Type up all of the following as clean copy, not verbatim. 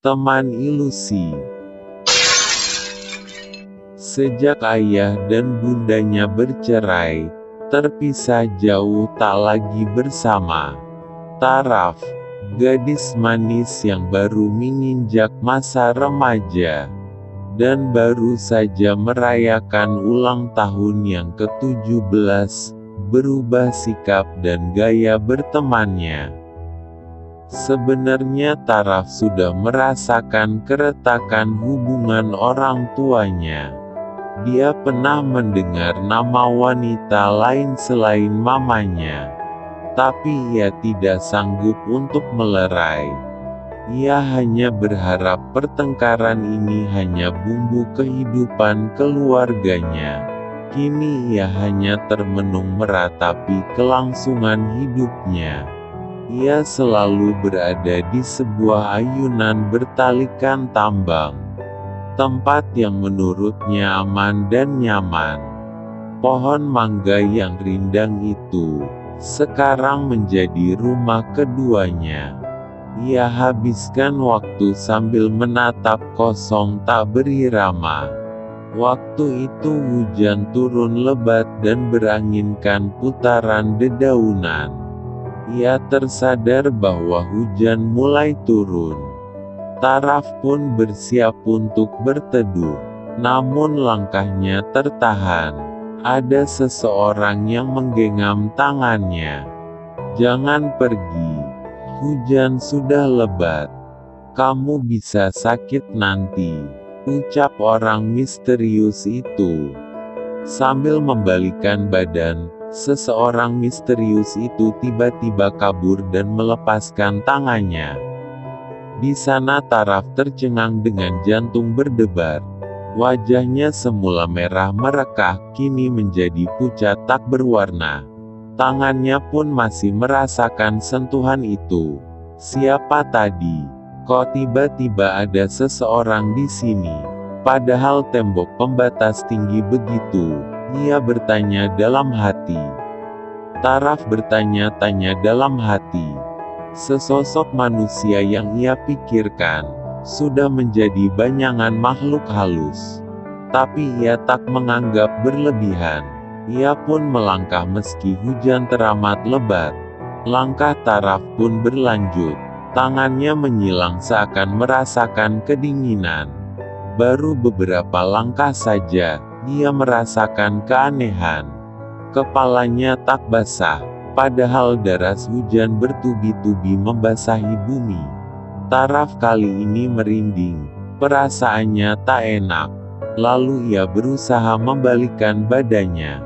Teman ilusi. Sejak ayah dan bundanya bercerai, terpisah jauh tak lagi bersama. Taraf, gadis manis yang baru menginjak masa remaja, dan baru saja merayakan ulang tahun yang ke-17, berubah sikap dan gaya bertemannya. Sebenarnya Taraf sudah merasakan keretakan hubungan orang tuanya. Dia pernah mendengar nama wanita lain selain mamanya. Tapi ia tidak sanggup untuk melerai. Ia hanya berharap pertengkaran ini hanya bumbu kehidupan keluarganya. Kini ia hanya termenung meratapi kelangsungan hidupnya. Ia selalu berada di sebuah ayunan bertalikan tambang. Tempat yang menurutnya aman dan nyaman. Pohon mangga yang rindang itu sekarang menjadi rumah keduanya. Ia habiskan waktu sambil menatap kosong tak berirama. Waktu itu hujan turun lebat dan beranginkan putaran dedaunan. Ia tersadar bahwa hujan mulai turun. Taraf pun bersiap untuk berteduh. Namun langkahnya tertahan. Ada seseorang yang menggenggam tangannya. "Jangan pergi. Hujan sudah lebat. Kamu bisa sakit nanti," ucap orang misterius itu. Sambil membalikan badan, seseorang misterius itu tiba-tiba kabur dan melepaskan tangannya. Di sana Taraf tercengang dengan jantung berdebar. Wajahnya semula merah merekah, kini menjadi pucat tak berwarna. Tangannya pun masih merasakan sentuhan itu. Siapa tadi? Kok tiba-tiba ada seseorang di sini? Padahal tembok pembatas tinggi begitu. Ia bertanya dalam hati. Taraf bertanya-tanya dalam hati. Sesosok manusia yang ia pikirkan sudah menjadi bayangan makhluk halus. Tapi ia tak menganggap berlebihan. Ia pun melangkah meski hujan teramat lebat. Langkah Taraf pun berlanjut. Tangannya menyilang seakan merasakan kedinginan. Baru beberapa langkah saja, dia merasakan keanehan. Kepalanya tak basah, padahal deras hujan bertubi-tubi membasahi bumi. Taraf kali ini merinding. Perasaannya tak enak. Lalu ia berusaha membalikkan badannya.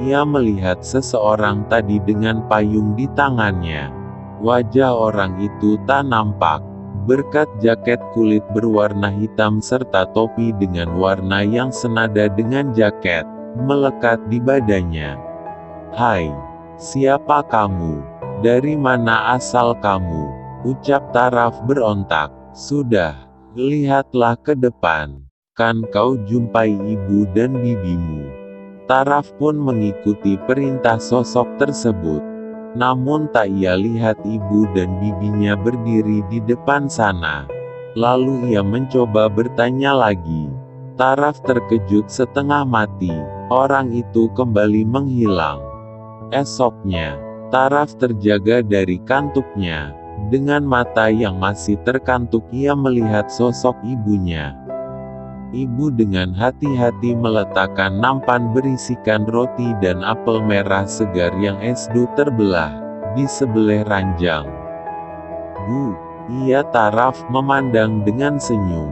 Ia melihat seseorang tadi dengan payung di tangannya. Wajah orang itu tak nampak. Berkat jaket kulit berwarna hitam serta topi dengan warna yang senada dengan jaket, melekat di badannya. "Hai, siapa kamu? Dari mana asal kamu?" ucap Taraf berontak. "Sudah, lihatlah ke depan. Kan kau jumpai ibu dan bibimu." Taraf pun mengikuti perintah sosok tersebut. Namun tak ia lihat ibu dan bibinya berdiri di depan sana. Lalu ia mencoba bertanya lagi. Taraf terkejut setengah mati. Orang itu kembali menghilang. Esoknya, Taraf terjaga dari kantuknya. Dengan mata yang masih terkantuk ia melihat sosok ibunya. Ibu dengan hati-hati meletakkan nampan berisikan roti dan apel merah segar yang esdu terbelah di sebelah ranjang. "Bu," ia Taraf memandang dengan senyum.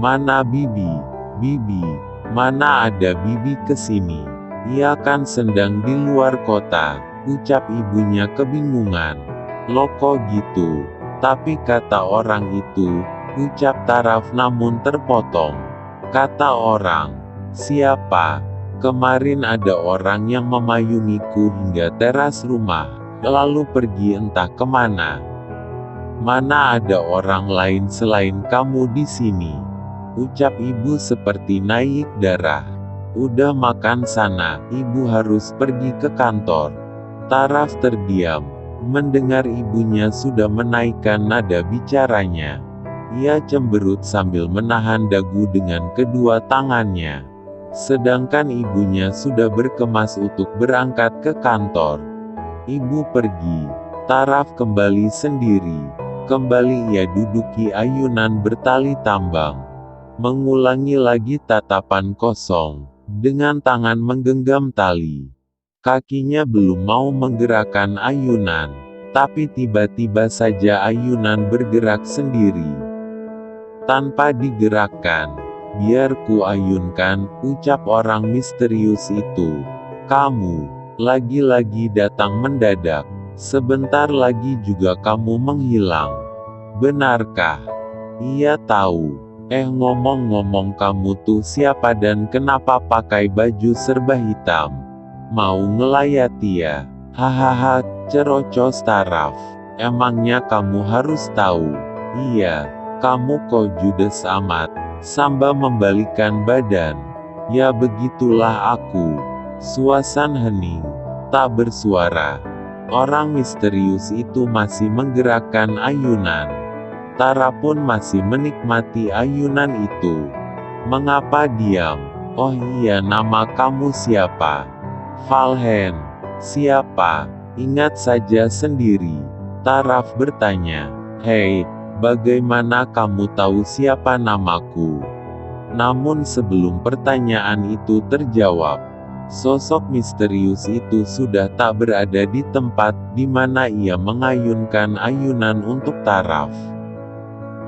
"Mana Bibi? Bibi, mana ada Bibi kesini? Ia kan sedang di luar kota," ucap ibunya kebingungan. "Loko gitu. Tapi kata orang itu," ucap Taraf namun terpotong. Kata orang. "Siapa? Kemarin ada orang yang memayungiku hingga teras rumah, lalu pergi entah kemana. Mana ada orang lain selain kamu di sini?" ucap ibu seperti naik darah. "Udah makan sana, ibu harus pergi ke kantor." Taraf terdiam, mendengar ibunya sudah menaikkan nada bicaranya. Ia cemberut sambil menahan dagu dengan kedua tangannya. Sedangkan ibunya sudah berkemas untuk berangkat ke kantor. Ibu pergi. Taraf kembali sendiri. Kembali ia duduki ayunan bertali tambang. Mengulangi lagi tatapan kosong. Dengan tangan menggenggam tali. Kakinya belum mau menggerakkan ayunan. Tapi tiba-tiba saja ayunan bergerak sendiri. Tanpa digerakkan. Biar ku ayunkan, ucap orang misterius itu. Kamu, lagi-lagi datang mendadak. Sebentar lagi juga kamu menghilang. Benarkah? Ia tahu. Ngomong-ngomong kamu tuh siapa dan kenapa pakai baju serba hitam? Mau ngelayati ya? Hahaha, cerocos Taraf. Emangnya kamu harus tahu? Iya, kamu kok judes amat. Samba membalikkan badan. Ya begitulah aku. Suasan hening. Tak bersuara. Orang misterius itu masih menggerakkan ayunan. Tara pun masih menikmati ayunan itu. Mengapa diam? Oh iya, nama kamu siapa? Valhen. Siapa? Ingat saja sendiri. Taraf bertanya. Hei, bagaimana kamu tahu siapa namaku? Namun sebelum pertanyaan itu terjawab, sosok misterius itu sudah tak berada di tempat di mana ia mengayunkan ayunan untuk Taraf.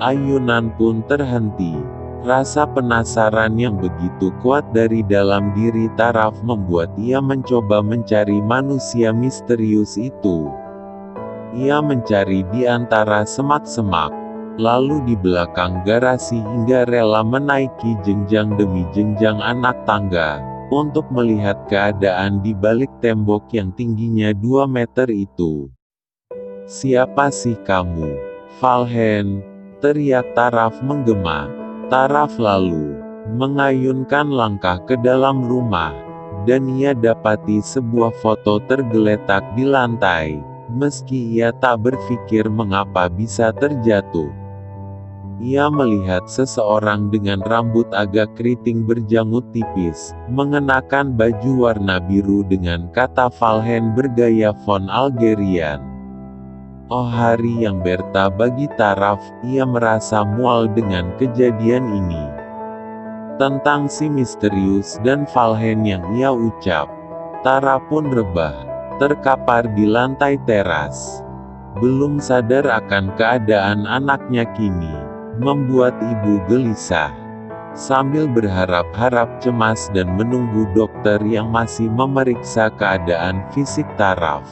Ayunan pun terhenti. Rasa penasaran yang begitu kuat dari dalam diri Taraf membuat ia mencoba mencari manusia misterius itu. Ia mencari di antara semak-semak, lalu di belakang garasi hingga rela menaiki jenjang demi jenjang anak tangga, untuk melihat keadaan di balik tembok yang tingginya 2 meter itu. Siapa sih kamu? Valhen, teriak Taraf menggema. Taraf lalu mengayunkan langkah ke dalam rumah, dan ia dapati sebuah foto tergeletak di lantai, meski ia tak berpikir mengapa bisa terjatuh. Ia melihat seseorang dengan rambut agak keriting berjanggut tipis, mengenakan baju warna biru dengan kata Valhen bergaya font Algerian. Oh, hari yang berta bagi Taraf. Ia merasa mual dengan kejadian ini. Tentang si misterius dan Valhen yang ia ucap, Tara pun rebah, terkapar di lantai teras. Belum sadar akan keadaan anaknya kini, membuat ibu gelisah. Sambil berharap-harap cemas dan menunggu dokter yang masih memeriksa keadaan fisik Taraf.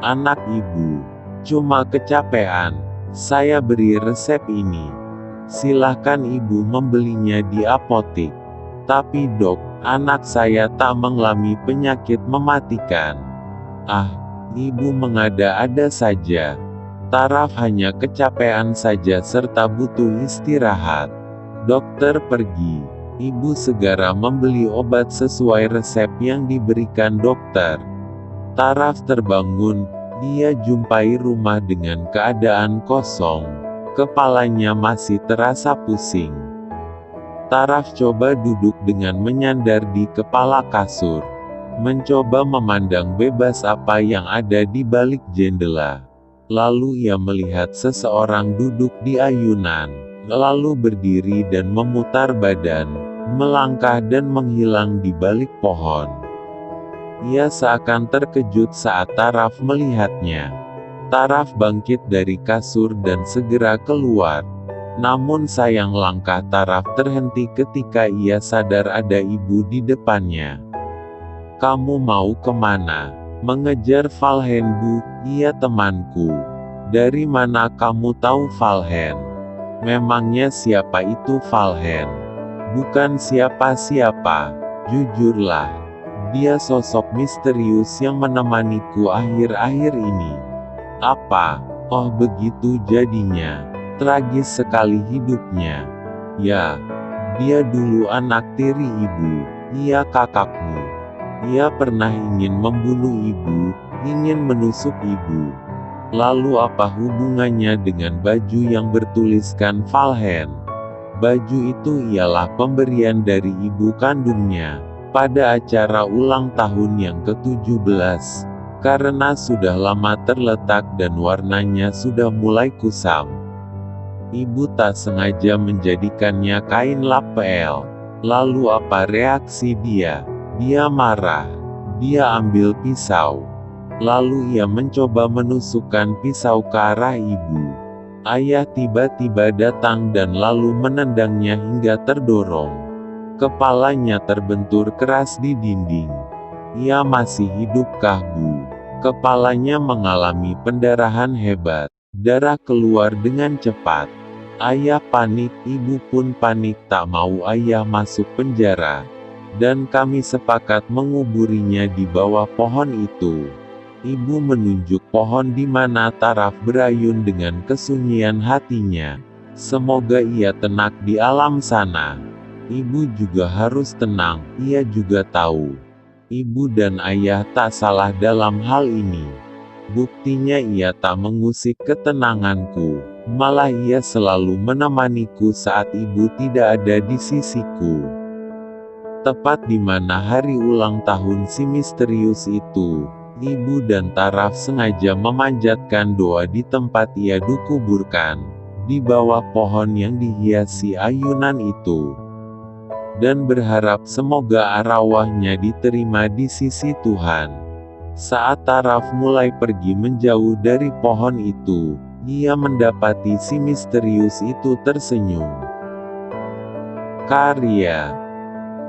Anak ibu, cuma kecapean. Saya beri resep ini. Silahkan ibu membelinya di apotek. Tapi dok, anak saya tak mengalami penyakit mematikan. Ah, ibu mengada-ada saja. Taraf hanya kecapean saja serta butuh istirahat. Dokter pergi. Ibu segera membeli obat sesuai resep yang diberikan dokter. Taraf terbangun. Dia jumpai rumah dengan keadaan kosong. Kepalanya masih terasa pusing. Taraf coba duduk dengan menyandar di kepala kasur. Mencoba memandang bebas apa yang ada di balik jendela. Lalu ia melihat seseorang duduk di ayunan. Lalu berdiri dan memutar badan. Melangkah dan menghilang di balik pohon. Ia seakan terkejut saat Taraf melihatnya. Taraf bangkit dari kasur dan segera keluar. Namun sayang langkah Taraf terhenti ketika ia sadar ada ibu di depannya. Kamu mau kemana? Mengejar Valhen bu, ia temanku. Dari mana kamu tahu Valhen? Memangnya siapa itu Valhen? Bukan siapa-siapa, jujurlah. Dia sosok misterius yang menemaniku akhir-akhir ini. Apa? Oh begitu jadinya. Tragis sekali hidupnya. Ya, dia dulu anak tiri ibu. Ia kakakmu. Ia pernah ingin membunuh ibu, ingin menusuk ibu. Lalu apa hubungannya dengan baju yang bertuliskan Valhen? Baju itu ialah pemberian dari ibu kandungnya, pada acara ulang tahun yang ke-17. Karena sudah lama terletak dan warnanya sudah mulai kusam. Ibu tak sengaja menjadikannya kain lapel. Lalu apa reaksi dia? Dia marah. Dia ambil pisau. Lalu ia mencoba menusukkan pisau ke arah ibu. Ayah tiba-tiba datang dan lalu menendangnya hingga terdorong. Kepalanya terbentur keras di dinding. Ia masih hidupkah, Bu? Kepalanya mengalami pendarahan hebat. Darah keluar dengan cepat. Ayah panik, ibu pun panik, tak mau ayah masuk penjara. Dan kami sepakat menguburinya di bawah pohon itu. Ibu menunjuk pohon di mana Taraf berayun dengan kesunyian hatinya. Semoga ia tenang di alam sana. Ibu juga harus tenang, ia juga tahu. Ibu dan ayah tak salah dalam hal ini. Buktinya ia tak mengusik ketenanganku. Malah ia selalu menemaniku saat ibu tidak ada di sisiku. Tepat di mana hari ulang tahun si misterius itu, ibu dan Taraf sengaja memanjatkan doa di tempat ia dikuburkan, di bawah pohon yang dihiasi ayunan itu. Dan berharap semoga arwahnya diterima di sisi Tuhan. Saat Taraf mulai pergi menjauh dari pohon itu, ia mendapati si misterius itu tersenyum. Karya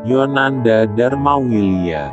Yonanda Dharmawilya.